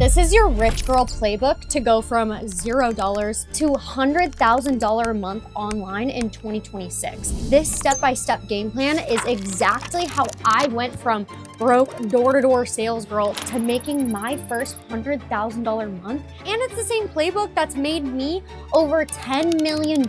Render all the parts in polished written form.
This is your rich girl playbook to go from $0 to $100,000 a month online in 2026. This step-by-step game plan is exactly how I went from broke door-to-door sales girl to making my first $100,000 month. And it's the same playbook that's made me over $10 million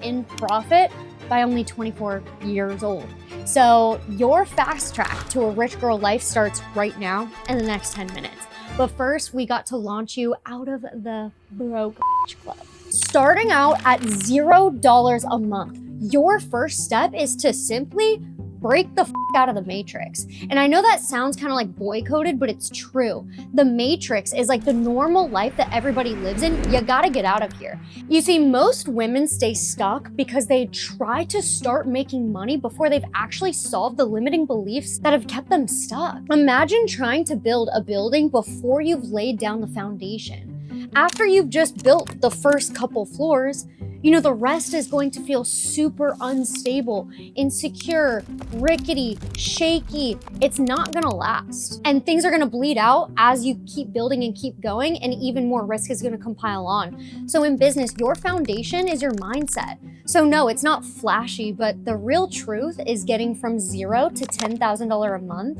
in profit by only 24 years old. So your fast track to a rich girl life starts right now in the next 10 minutes. But first, we got to launch you out of the broke club. Starting out at $0 a month, your first step is to simply break the out of the matrix. And I know that sounds kind of like boy-coded, but it's true. The matrix is like the normal life that everybody lives in. You gotta get out of here. You see, most women stay stuck because they try to start making money before they've actually solved the limiting beliefs that have kept them stuck. Imagine trying to build a building before you've laid down the foundation. After you've just built the first couple floors, you know, the rest is going to feel super unstable, insecure, rickety, shaky. It's not gonna last. And things are gonna bleed out as you keep building and keep going, and even more risk is gonna compile on. So in business, your foundation is your mindset. So no, it's not flashy, but the real truth is getting from $0 to $10,000 a month.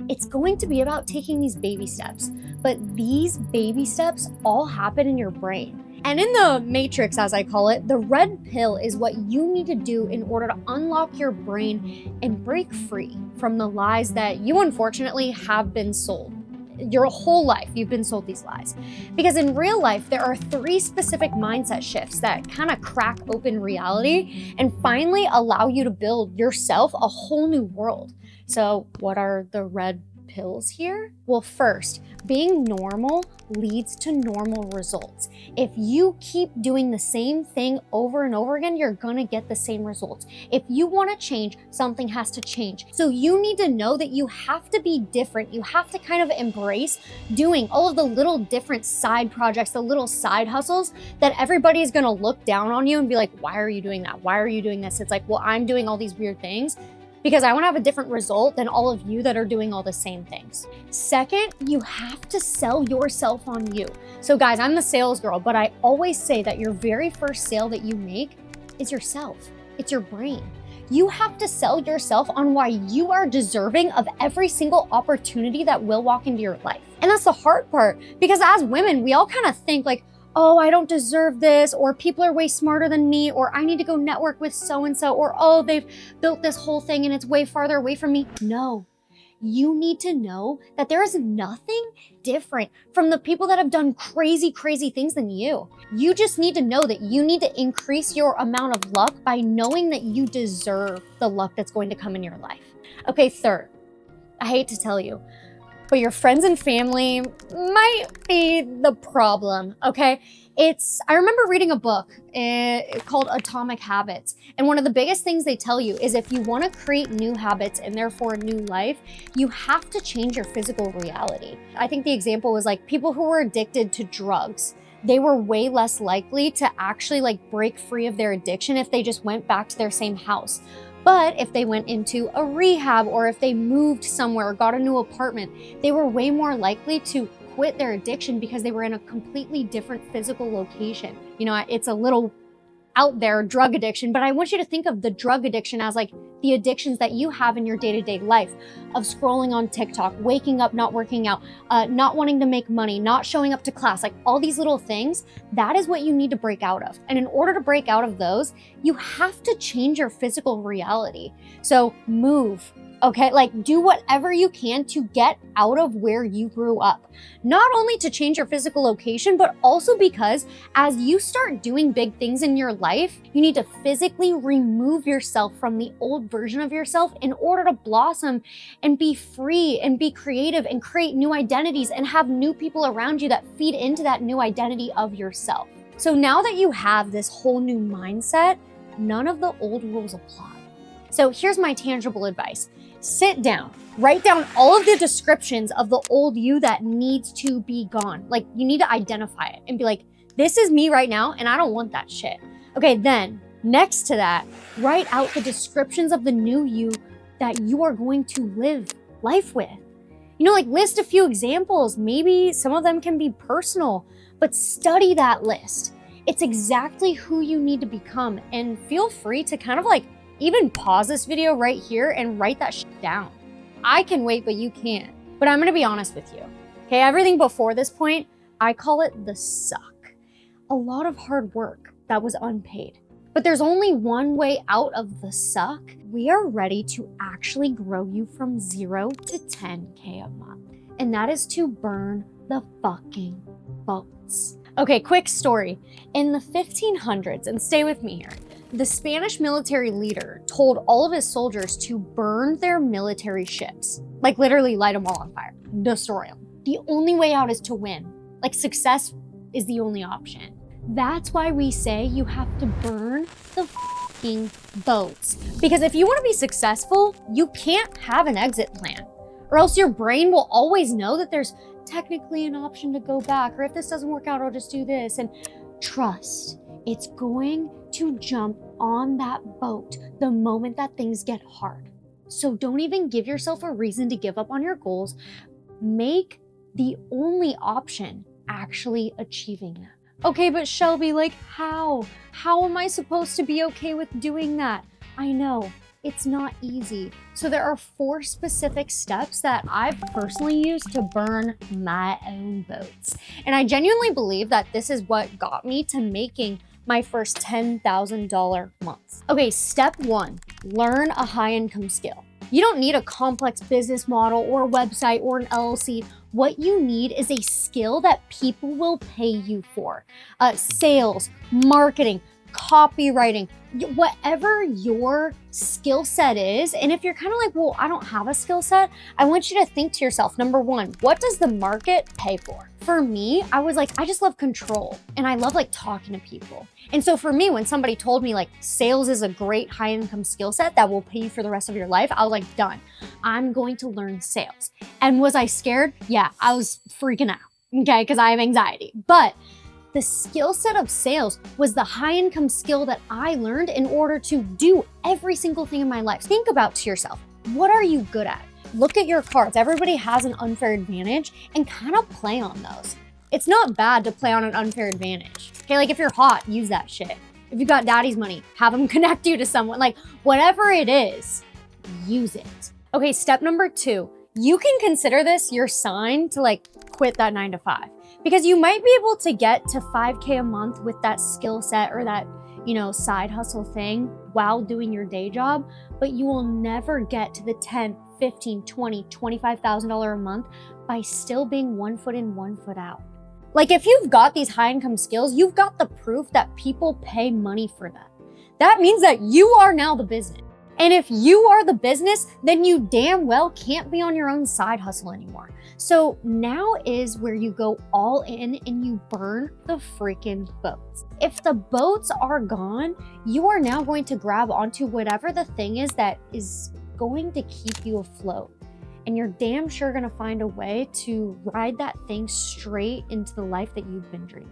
It's going to be about taking these baby steps, but these baby steps all happen in your brain. And in the matrix, as I call it, the red pill is what you need to do in order to unlock your brain and break free from the lies that you unfortunately have been sold. Your whole life, you've been sold these lies. Because in real life, there are 3 specific mindset shifts that kind of crack open reality and finally allow you to build yourself a whole new world. So what are the red pills here? Well, first, being normal leads to normal results. If you keep doing the same thing over and over again, you're gonna get the same results. If you wanna change, something has to change. So you need to know that you have to be different. You have to kind of embrace doing all of the little different side projects, the little side hustles that everybody's gonna look down on you and be like, why are you doing that? Why are you doing this? It's like, well, I'm doing all these weird things because I wanna have a different result than all of you that are doing all the same things. Second, you have to sell yourself on you. So guys, I'm the sales girl, but I always say that your very first sale that you make is yourself. It's your brain. You have to sell yourself on why you are deserving of every single opportunity that will walk into your life. And that's the hard part, because as women, we all kind of think like, oh, I don't deserve this, or people are way smarter than me, or I need to go network with so-and-so, or oh, they've built this whole thing and it's way farther away from me. No, you need to know that there is nothing different from the people that have done crazy, crazy things than you. You just need to know that you need to increase your amount of luck by knowing that you deserve the luck that's going to come in your life. Okay, third, I hate to tell you, but your friends and family might be the problem, okay? I remember reading a book called Atomic Habits. And one of the biggest things they tell you is if you wanna create new habits and therefore a new life, you have to change your physical reality. I think the example was like people who were addicted to drugs. They were way less likely to actually like break free of their addiction if they just went back to their same house. But if they went into a rehab or if they moved somewhere or got a new apartment, they were way more likely to quit their addiction because they were in a completely different physical location. You know, it's a little out there, drug addiction, but I want you to think of the drug addiction as like the addictions that you have in your day-to-day life of scrolling on TikTok, waking up, not working out, not wanting to make money, not showing up to class, like all these little things. That is what you need to break out of. And in order to break out of those, you have to change your physical reality. So move. Okay, like do whatever you can to get out of where you grew up. Not only to change your physical location, but also because as you start doing big things in your life, you need to physically remove yourself from the old version of yourself in order to blossom and be free and be creative and create new identities and have new people around you that feed into that new identity of yourself. So now that you have this whole new mindset, none of the old rules apply. So here's my tangible advice. Sit down, write down all of the descriptions of the old you that needs to be gone. Like you need to identify it and be like, this is me right now and I don't want that shit. Okay, then next to that, write out the descriptions of the new you that you are going to live life with. You know, like list a few examples. Maybe some of them can be personal, but study that list. It's exactly who you need to become, and feel free to kind of like even pause this video right here and write that shit down. I can wait, but you can't. But I'm gonna be honest with you. Okay, everything before this point, I call it the suck. A lot of hard work that was unpaid. But there's only one way out of the suck. We are ready to actually grow you from 0 to 10K a month. And that is to burn the fucking boats. Okay, quick story. In the 1500s, and stay with me here, the Spanish military leader told all of his soldiers to burn their military ships. Like literally light them all on fire, destroy them. The only way out is to win. Like success is the only option. That's why we say you have to burn the fucking boats. Because if you want to be successful, you can't have an exit plan, or else your brain will always know that there's technically an option to go back, or if this doesn't work out, I'll just do this. And trust, it's going to jump on that boat the moment that things get hard. So don't even give yourself a reason to give up on your goals. Make the only option actually achieving them. Okay, but Shelby, like how? How am I supposed to be okay with doing that? I know, it's not easy. So there are 4 specific steps that I've personally used to burn my own boats. And I genuinely believe that this is what got me to making my first $10,000 months. Okay, step 1, learn a high income skill. You don't need a complex business model or a website or an LLC. What you need is a skill that people will pay you for. Sales, marketing, copywriting, whatever your skill set is. And if you're kind of like, well, I don't have a skill set, I want you to think to yourself, number 1, what does the market pay for? For me, I was like, I just love control and I love like talking to people. And so for me, when somebody told me like sales is a great high income skill set that will pay you for the rest of your life, I was like, done. I'm going to learn sales. And was I scared? Yeah, I was freaking out, okay, because I have anxiety. But the skill set of sales was the high income skill that I learned in order to do every single thing in my life. Think about to yourself, what are you good at? Look at your cards. Everybody has an unfair advantage and kind of play on those. It's not bad to play on an unfair advantage. Okay, like if you're hot, use that shit. If you got daddy's money, have them connect you to someone. Like whatever it is, use it. Okay, step number 2, you can consider this your sign to like quit that 9 to 5. Because you might be able to get to 5K a month with that skill set or that, side hustle thing while doing your day job, but you will never get to the $10, $15, $20, $25,000 a month by still being 1 foot in, 1 foot out. Like if you've got these high income skills, you've got the proof that people pay money for them. That means that you are now the business. And if you are the business, then you damn well can't be on your own side hustle anymore. So now is where you go all in and you burn the freaking boats. If the boats are gone, you are now going to grab onto whatever the thing is that is going to keep you afloat. And you're damn sure gonna find a way to ride that thing straight into the life that you've been dreaming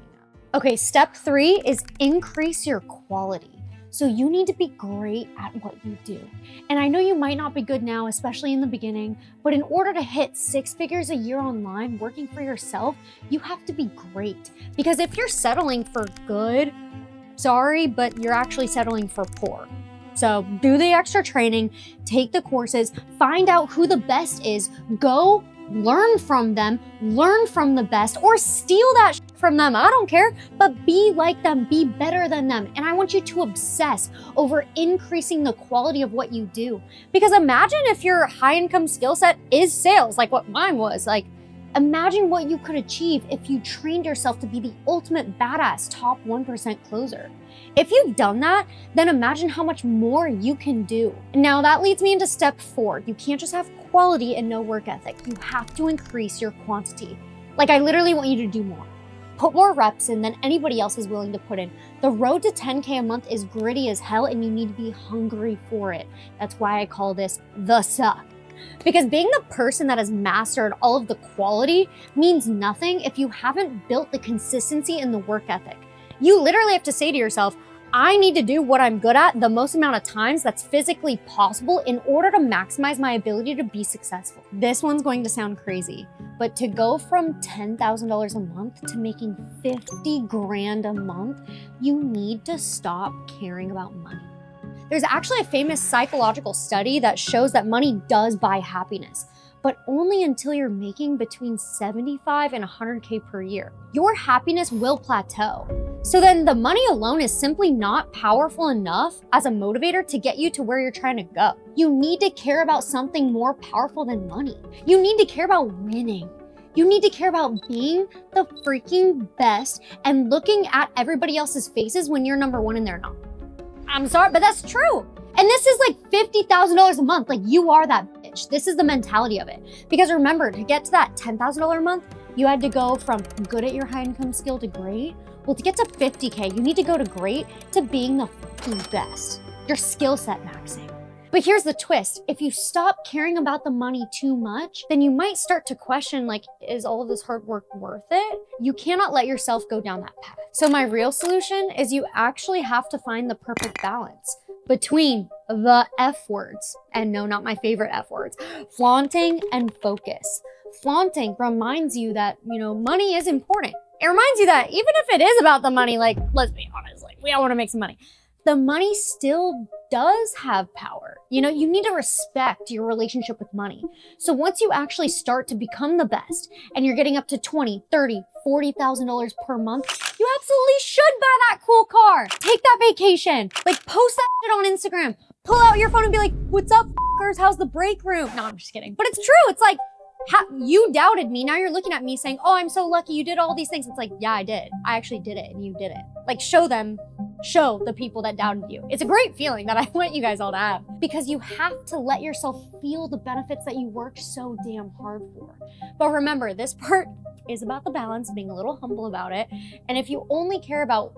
of. Okay, step 3 is increase your quality. So you need to be great at what you do. And I know you might not be good now, especially in the beginning, but in order to hit 6 figures a year online working for yourself, you have to be great. Because if you're settling for good, sorry, but you're actually settling for poor. So do the extra training, take the courses, find out who the best is, go learn from them, learn from the best, or steal that from them. I don't care, but be like them, be better than them. And I want you to obsess over increasing the quality of what you do. Because imagine if your high income skill set is sales, like what mine was. Like, imagine what you could achieve if you trained yourself to be the ultimate badass top 1% closer. If you've done that, then imagine how much more you can do. Now that leads me into step 4. You can't just have quality and no work ethic. You have to increase your quantity. Like, I literally want you to do more. Put more reps in than anybody else is willing to put in. The road to 10K a month is gritty as hell and you need to be hungry for it. That's why I call this the suck. Because being the person that has mastered all of the quality means nothing if you haven't built the consistency and the work ethic. You literally have to say to yourself, I need to do what I'm good at the most amount of times that's physically possible in order to maximize my ability to be successful. This one's going to sound crazy, but to go from $10,000 a month to making 50 grand a month, you need to stop caring about money. There's actually a famous psychological study that shows that money does buy happiness, but only until you're making between 75 and 100K per year. Your happiness will plateau. So then the money alone is simply not powerful enough as a motivator to get you to where you're trying to go. You need to care about something more powerful than money. You need to care about winning. You need to care about being the freaking best and looking at everybody else's faces when you're number one and they're not. I'm sorry, but that's true. And this is like $50,000 a month. Like, you are that bitch. This is the mentality of it. Because remember, to get to that $10,000 a month, you had to go from good at your high income skill to great. Well, to get to 50K, you need to go to great to being the fucking best. Your skill set maxing. But here's the twist. If you stop caring about the money too much, then you might start to question, like, is all of this hard work worth it? You cannot let yourself go down that path. So my real solution is you actually have to find the perfect balance between the F words, and no, not my favorite F words, flaunting and focus. Flaunting reminds you that, money is important. It reminds you that even if it is about the money, like, let's be honest, like, we all want to make some money. The money still does have power. You need to respect your relationship with money. So once you actually start to become the best and you're getting up to $20,000, $30,000, $40,000 per month, you absolutely should buy that cool car. Take that vacation. Like, post that shit on Instagram. Pull out your phone and be like, what's up, f***ers? How's the break room? No, I'm just kidding. But it's true. It's like, you doubted me. Now you're looking at me saying, oh, I'm so lucky you did all these things. It's like, yeah, I did. I actually did it and you did it. Like, show the people that doubted you. It's a great feeling that I want you guys all to have, because you have to let yourself feel the benefits that you worked so damn hard for. But remember, this part is about the balance, being a little humble about it. And if you only care about,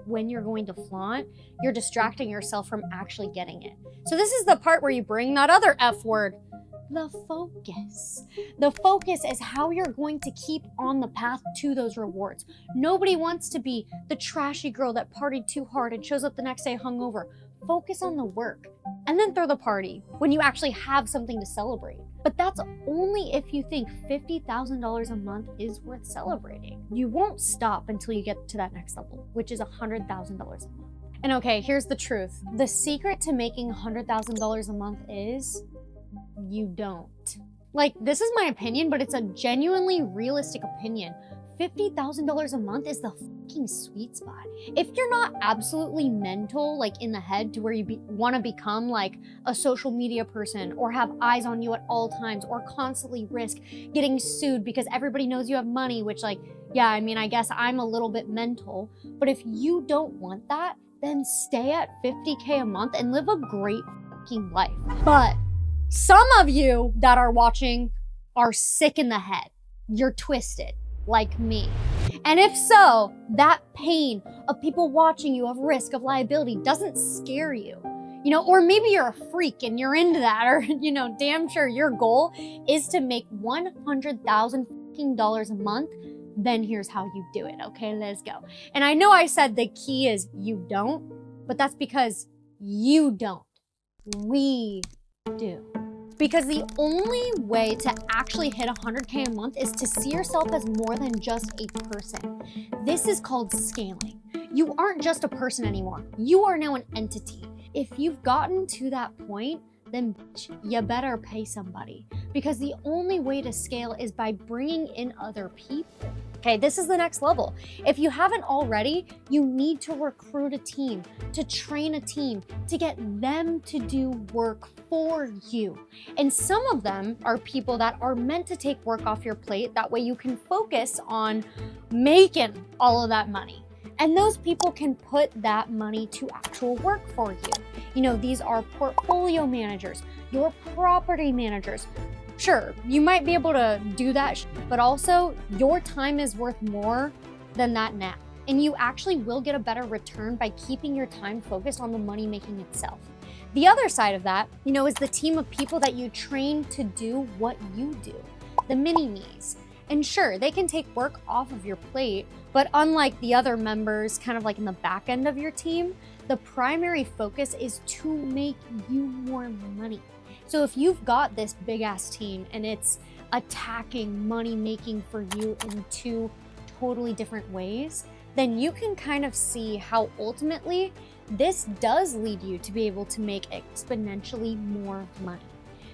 when you're going to flaunt, you're distracting yourself from actually getting it. So this is the part where you bring that other F word, the focus. The focus is how you're going to keep on the path to those rewards. Nobody wants to be the trashy girl that partied too hard and shows up the next day hungover. Focus on the work and then throw the party when you actually have something to celebrate. But that's only if you think $50,000 a month is worth celebrating. You won't stop until you get to that next level, which is $100,000 a month. And okay, here's the truth. The secret to making $100,000 a month is you don't. Like, this is my opinion, but it's a genuinely realistic opinion. $50,000 a month is the fucking sweet spot. If you're not absolutely mental, like in the head, to where you want to become like a social media person or have eyes on you at all times or constantly risk getting sued because everybody knows you have money, which, like, yeah, I guess I'm a little bit mental. But if you don't want that, then stay at 50K a month and live a great fucking life. But some of you that are watching are sick in the head. You're twisted, like me. And if so, that pain of people watching you, of risk, of liability, doesn't scare you. Or maybe you're a freak and you're into that, or, damn sure your goal is to make $100,000 a month, then here's how you do it. Okay, let's go. And I know I said the key is you don't, but that's because you don't. We do. Because the only way to actually hit 100K a month is to see yourself as more than just a person. This is called scaling. You aren't just a person anymore. You are now an entity. If you've gotten to that point, then you better pay somebody. Because the only way to scale is by bringing in other people. Okay, this is the next level. If you haven't already, you need to recruit a team, to train a team, to get them to do work for you. And some of them are people that are meant to take work off your plate. That way you can focus on making all of that money. And those people can put that money to actual work for you. These are portfolio managers, your property managers. Sure, you might be able to do that, but also your time is worth more than that now. And you actually will get a better return by keeping your time focused on the money making itself. The other side of that, is the team of people that you train to do what you do, the mini-me's. And sure, they can take work off of your plate, but unlike the other members, kind of like in the back end of your team, the primary focus is to make you more money. So if you've got this big ass team and it's attacking money making for you in two totally different ways, then you can kind of see how ultimately this does lead you to be able to make exponentially more money.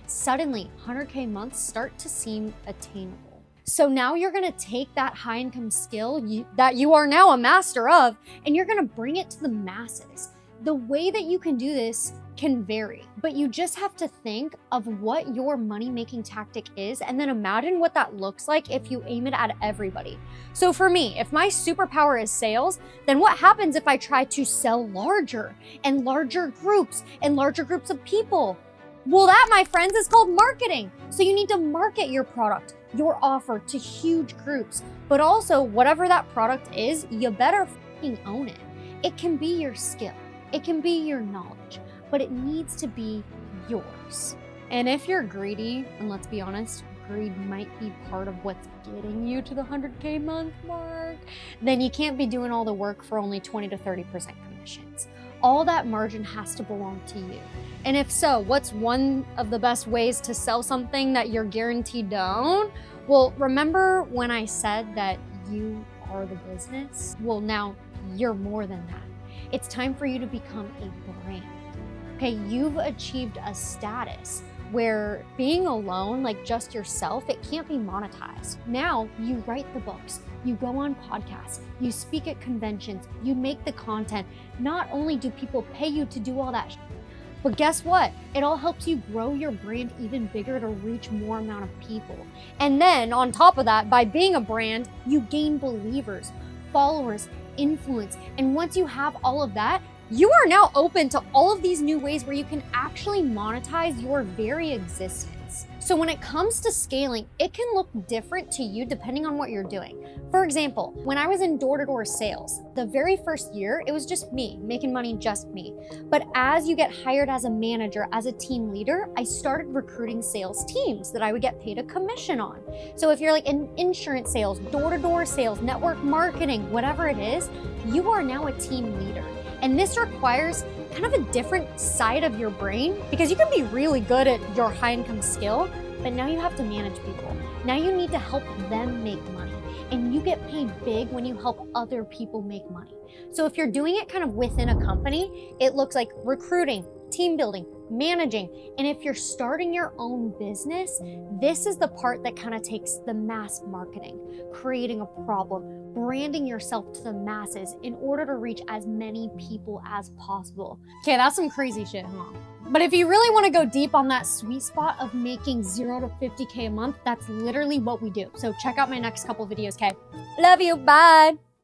Suddenly, 100K months start to seem attainable. So now you're gonna take that high income skill that you are now a master of, and you're gonna bring it to the masses. The way that you can do this can vary, but you just have to think of what your money-making tactic is and then imagine what that looks like if you aim it at everybody. So for me, if my superpower is sales, then what happens if I try to sell larger and larger groups and larger groups of people? Well, that, my friends, is called marketing. So you need to market your product, your offer to huge groups, but also whatever that product is, you better fucking own it. It can be your skill. It can be your knowledge, but it needs to be yours. And if you're greedy, and let's be honest, greed might be part of what's getting you to the 100K month mark, then you can't be doing all the work for only 20 to 30% commissions. All that margin has to belong to you. And if so, what's one of the best ways to sell something that you're guaranteed to own? Well, remember when I said that you are the business? Well, now you're more than that. It's time for you to become a brand. Okay, you've achieved a status where being alone, like just yourself, it can't be monetized. Now you write the books, you go on podcasts, you speak at conventions, you make the content. Not only do people pay you to do all that but guess what? It all helps you grow your brand even bigger to reach more amount of people. And then on top of that, by being a brand, you gain believers, followers, influence. And once you have all of that, you are now open to all of these new ways where you can actually monetize your very existence. So when it comes to scaling, it can look different to you depending on what you're doing. For example, when I was in door-to-door sales, the very first year, it was just me, making money, just me. But as you get hired as a manager, as a team leader, I started recruiting sales teams that I would get paid a commission on. So if you're like in insurance sales, door-to-door sales, network marketing, whatever it is, you are now a team leader. And this requires kind of a different side of your brain because you can be really good at your high income skill, but now you have to manage people. Now you need to help them make money. And you get paid big when you help other people make money. So if you're doing it kind of within a company, it looks like recruiting, team building, managing. And if you're starting your own business, this is the part that kind of takes the mass marketing, creating a problem, branding yourself to the masses in order to reach as many people as possible. Okay, that's some crazy shit, huh? But if you really want to go deep on that sweet spot of making 0 to 50K a month, that's literally what we do. So check out my next couple videos, okay? Love you, bye.